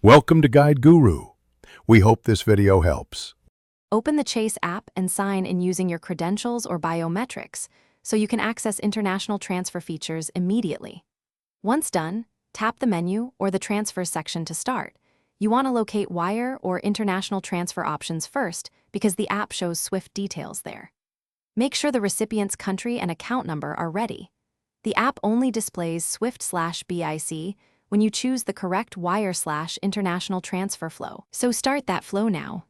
Welcome to Guide Guru. We hope this video helps. Open the Chase app and sign in using your credentials or biometrics so you can access international transfer features immediately. Once done, tap the menu or the transfer section to start. You want to locate wire or international transfer options first because the app shows SWIFT details there. Make sure the recipient's country and account number are ready. The app only displays SWIFT/BIC when you choose the correct wire/international transfer flow. So start that flow now.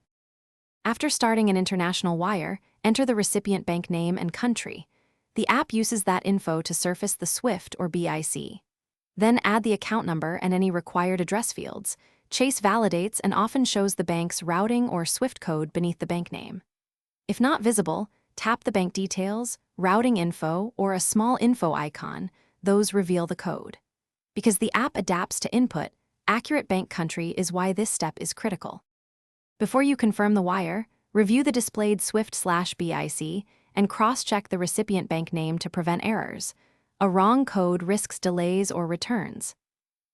After starting an international wire, enter the recipient bank name and country. The app uses that info to surface the SWIFT or BIC. Then add the account number and any required address fields. Chase validates and often shows the bank's routing or SWIFT code beneath the bank name. If not visible, tap the bank details, routing info, or a small info icon. Those reveal the code. Because the app adapts to input, accurate bank country is why this step is critical. Before you confirm the wire, review the displayed SWIFT/BIC and cross-check the recipient bank name to prevent errors. A wrong code risks delays or returns.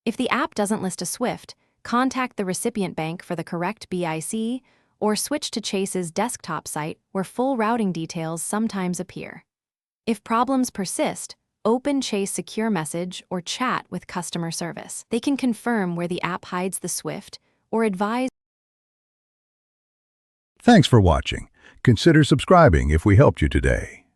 If the app doesn't list a SWIFT, contact the recipient bank for the correct BIC or switch to Chase's desktop site where full routing details sometimes appear. If problems persist, open Chase Secure Message or chat with customer service. They can confirm where the app hides the SWIFT or advise. Thanks for watching. Consider subscribing if we helped you today.